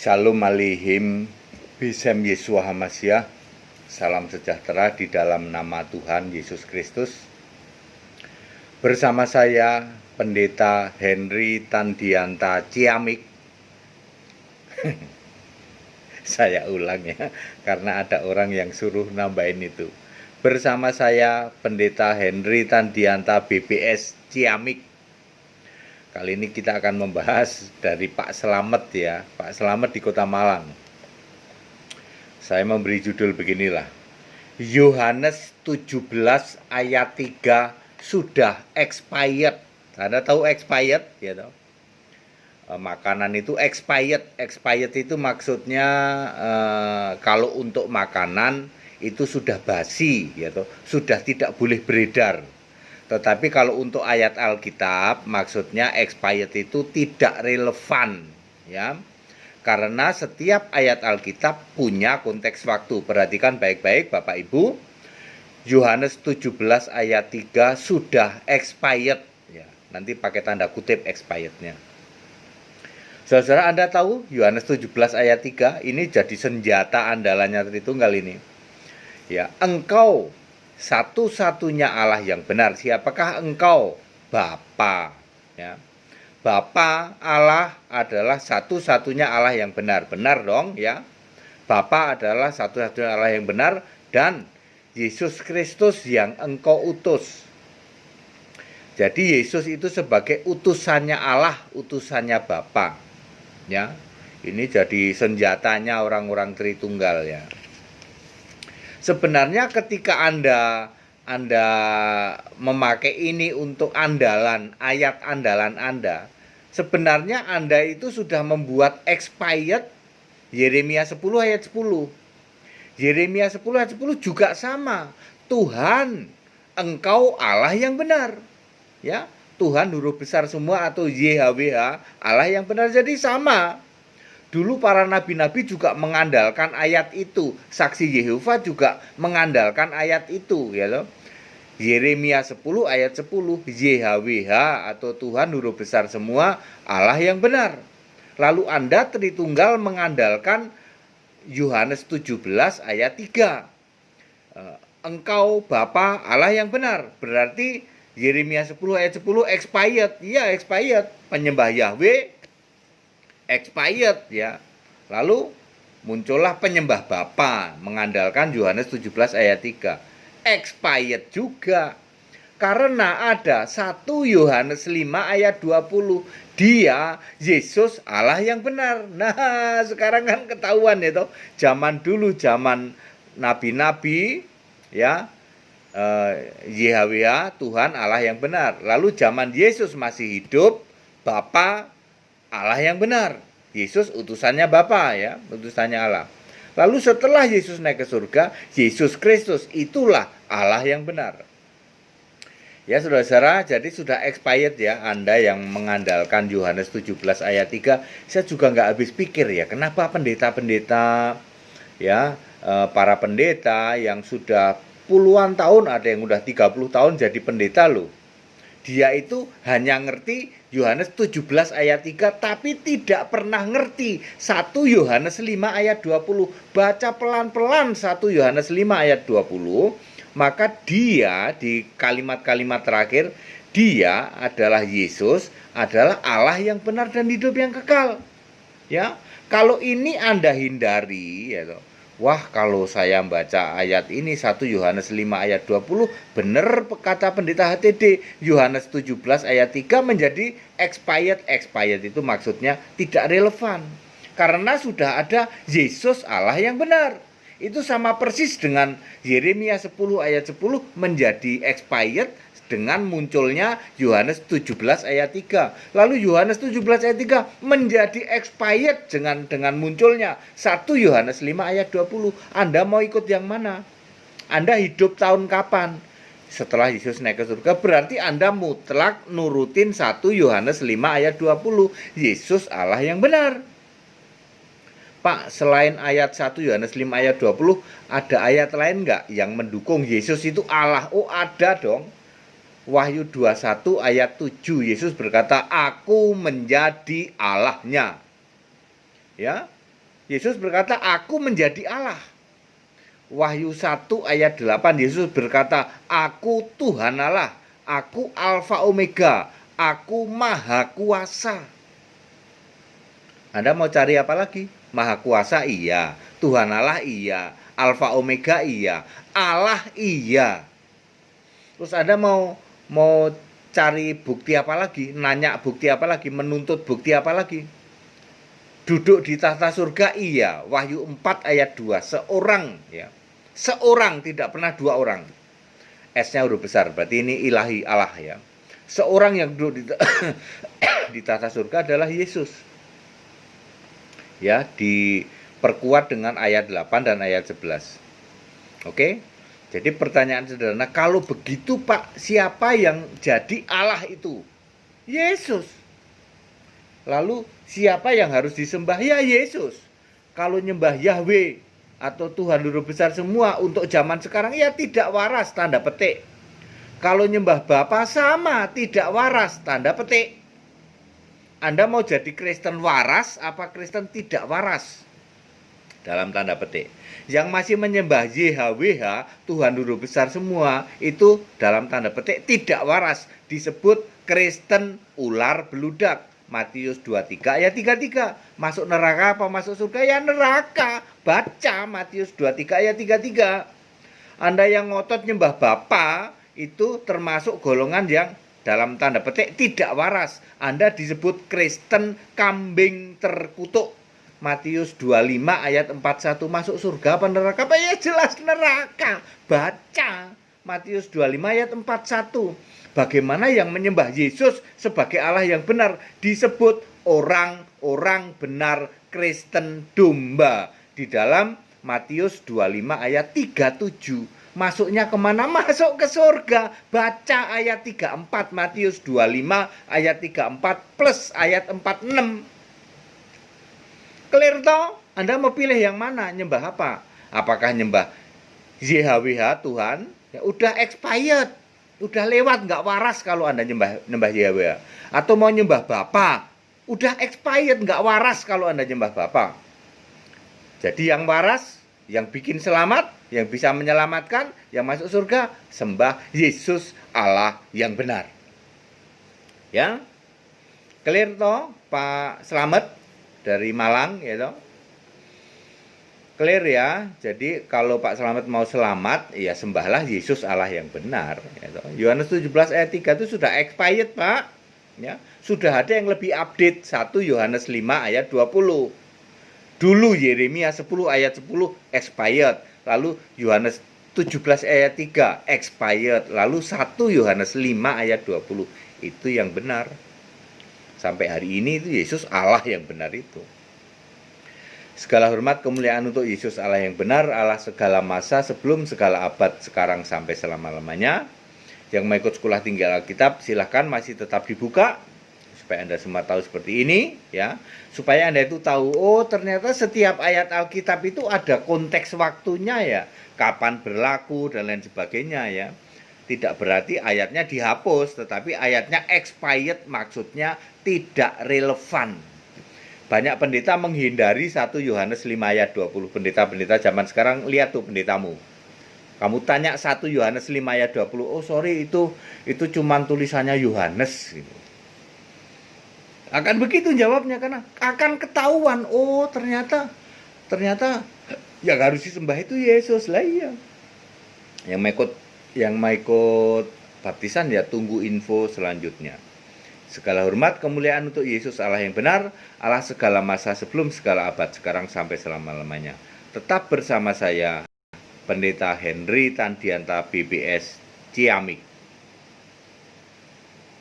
Shalom Aleichem, Bisem Yeshua HaMashiach. Salam sejahtera di dalam nama Tuhan Yesus Kristus. Bersama saya Pendeta Henry Tandianta Ciamik. Saya ulang ya, karena ada orang yang suruh nambahin itu. Bersama saya Pendeta Henry Tandianta BPS Ciamik. Kali ini kita akan membahas dari Pak Slamet ya, Pak Slamet di Kota Malang. Saya memberi judul beginilah. Yohanes 17 ayat 3 sudah expired. Anda tahu expired ya toh? Makanan itu expired. Expired itu maksudnya kalau untuk makanan itu sudah basi ya toh, sudah tidak boleh beredar. Tetapi kalau untuk ayat Alkitab maksudnya expired itu tidak relevan ya. Karena setiap ayat Alkitab punya konteks waktu. Perhatikan baik-baik Bapak Ibu. Yohanes 17 ayat 3 sudah expired ya. Nanti pakai tanda kutip expirednya. Saudara, Anda tahu Yohanes 17 ayat 3 ini jadi senjata andalannya Tritunggal ini. Ya, engkau satu-satunya Allah yang benar. Siapakah engkau? Bapa ya. Bapa Allah adalah satu-satunya Allah yang benar. Benar dong ya. Bapa adalah satu-satunya Allah yang benar dan Yesus Kristus yang engkau utus. Jadi Yesus itu sebagai utusannya Allah, utusannya Bapa. Ya. Ini jadi senjatanya orang-orang Tritunggal ya. Sebenarnya ketika Anda memakai ini untuk andalan, ayat andalan Anda, sebenarnya Anda itu sudah membuat expired Yeremia 10 ayat 10. Yeremia 10 ayat 10 juga sama. Tuhan, engkau Allah yang benar. Ya, Tuhan huruf besar semua atau YHWH, Allah yang benar, jadi sama. Dulu para nabi-nabi juga mengandalkan ayat itu. Saksi Yehova juga mengandalkan ayat itu ya loh. Yeremia 10 ayat 10, YHWH atau Tuhan huruf besar semua, Allah yang benar. Lalu Anda Tritunggal mengandalkan Yohanes 17 ayat 3. Engkau Bapa Allah yang benar. Berarti Yeremia 10 ayat 10 expired. Iya, expired. Penyembah Yahweh expired ya. Lalu muncullah penyembah Bapa mengandalkan Yohanes 17 ayat 3. Expired juga. Karena ada 1 Yohanes 5 ayat 20. Dia Yesus Allah yang benar. Nah, sekarang kan ketahuan ya toh. Zaman dulu zaman nabi-nabi ya, YHWH Tuhan Allah yang benar. Lalu zaman Yesus masih hidup, Bapa Allah yang benar. Yesus utusannya Bapa ya, utusannya Allah. Lalu setelah Yesus naik ke surga, Yesus Kristus itulah Allah yang benar. Ya saudara-saudara, jadi sudah expired ya Anda yang mengandalkan Yohanes 17 ayat 3. Saya juga nggak habis pikir ya, kenapa pendeta-pendeta ya, para pendeta yang sudah puluhan tahun, ada yang udah 30 tahun jadi pendeta loh. Dia itu hanya ngerti Yohanes 17 ayat 3 tapi tidak pernah ngerti 1 Yohanes 5 ayat 20. Baca pelan-pelan 1 Yohanes 5 ayat 20, maka dia di kalimat-kalimat terakhir, dia adalah Yesus, adalah Allah yang benar dan hidup yang kekal. Ya, kalau ini Anda hindari ya toh. Wah, kalau saya baca ayat ini 1 Yohanes 5 ayat 20, benar kata pendeta HTD, Yohanes 17 ayat 3 menjadi expired. Expired itu maksudnya tidak relevan. Karena sudah ada Yesus Allah yang benar. Itu sama persis dengan Yeremia 10 ayat 10 menjadi expired dengan munculnya Yohanes 17 ayat 3. Lalu Yohanes 17 ayat 3 menjadi expired dengan munculnya 1 Yohanes 5 ayat 20. Anda mau ikut yang mana? Anda hidup tahun kapan? Setelah Yesus naik ke surga, berarti Anda mutlak nurutin 1 Yohanes 5 ayat 20. Yesus Allah yang benar. Pak, selain ayat 1 Yohanes 5 ayat 20, ada ayat lain enggak yang mendukung Yesus itu Allah? Oh, ada dong. Wahyu 21 ayat 7, Yesus berkata, aku menjadi Allahnya. Ya, Yesus berkata, aku menjadi Allah. Wahyu 1 ayat 8, Yesus berkata, aku Tuhan Allah, aku Alfa Omega, aku Maha Kuasa. Anda mau cari apa lagi? Maha Kuasa iya, Tuhan Allah iya, Alfa Omega iya, Allah iya. Terus Anda mau cari bukti apa lagi? Nanya bukti apa lagi? Menuntut bukti apa lagi? Duduk di tahta surga iya, Wahyu 4 ayat 2, seorang ya. Seorang, tidak pernah dua orang. S-nya huruf besar, berarti ini ilahi Allah ya. Seorang yang duduk di tahta surga adalah Yesus. Ya, diperkuat dengan ayat 8 dan ayat 11. Oke? Jadi pertanyaan sederhana, kalau begitu Pak, siapa yang jadi Allah itu? Yesus. Lalu siapa yang harus disembah? Ya Yesus. Kalau nyembah Yahweh atau Tuhan huruf besar semua untuk zaman sekarang ya tidak waras, tanda petik. Kalau nyembah Bapa sama, tidak waras, tanda petik. Anda mau jadi Kristen waras apa Kristen tidak waras? Dalam tanda petik. Yang masih menyembah YHWH, Tuhan huruf besar semua, itu dalam tanda petik tidak waras, disebut Kristen ular beludak. Matius 23 ayat 33. Masuk neraka apa masuk surga? Ya neraka. Baca Matius 23 ayat 33. Anda yang ngotot nyembah Bapa itu termasuk golongan yang dalam tanda petik tidak waras. Anda disebut Kristen kambing terkutuk. Matius 25 ayat 41. Masuk surga apa neraka? Apa ya jelas neraka. Baca Matius 25 ayat 41. Bagaimana yang menyembah Yesus sebagai Allah yang benar disebut orang-orang benar Kristen domba. Di dalam Matius 25 ayat 37. Masuknya kemana? Masuk ke surga. Baca ayat 34 Matius 25 ayat 34 plus ayat 46. Clear toh? Anda mau pilih yang mana? Nyembah apa? Apakah nyembah YHWH Tuhan? Ya udah expired. Udah lewat, nggak waras kalau Anda nyembah YHWH. Atau mau nyembah Bapa, udah expired, nggak waras kalau Anda nyembah Bapa. Jadi yang waras, yang bikin selamat, yang bisa menyelamatkan, yang masuk surga, sembah Yesus Allah yang benar. Ya, clear toh Pak Slamet dari Malang, ya toh? Clear ya. Jadi kalau Pak Slamet mau selamat, ya sembahlah Yesus Allah yang benar. Ya, Yohanes 17 ayat 3 itu sudah expired Pak. Ya, sudah ada yang lebih update. 1 Yohanes 5 ayat 20. Dulu Yeremia 10 ayat 10 expired. Lalu Yohanes 17 ayat 3 expired. Lalu 1 Yohanes 5 ayat 20. Itu yang benar. Sampai hari ini itu Yesus Allah yang benar itu. Segala hormat kemuliaan untuk Yesus Allah yang benar, Allah segala masa, sebelum segala abad, sekarang sampai selama-lamanya. Yang mau ikut sekolah tinggi Alkitab, silahkan, masih tetap dibuka supaya Anda semua tahu seperti ini, ya. Supaya Anda itu tahu, oh ternyata setiap ayat Alkitab itu ada konteks waktunya ya, kapan berlaku dan lain sebagainya ya. Tidak berarti ayatnya dihapus, tetapi ayatnya expired, maksudnya tidak relevan. Banyak pendeta menghindari 1 Yohanes 5 ayat 20. Pendeta-pendeta zaman sekarang, lihat tuh pendetamu. Kamu tanya 1 Yohanes 5 ayat 20. Oh sorry, itu cuma tulisannya Yohanes gitu. Akan begitu jawabnya, karena akan ketahuan, oh ternyata yang harus disembah itu Yesus lah iya. Yang mau ikut baptisan ya tunggu info selanjutnya. Segala hormat kemuliaan untuk Yesus Allah yang benar, Allah segala masa, sebelum segala abad, sekarang sampai selama-lamanya. Tetap bersama saya, Pendeta Henry Tandianta BBS Ciamik.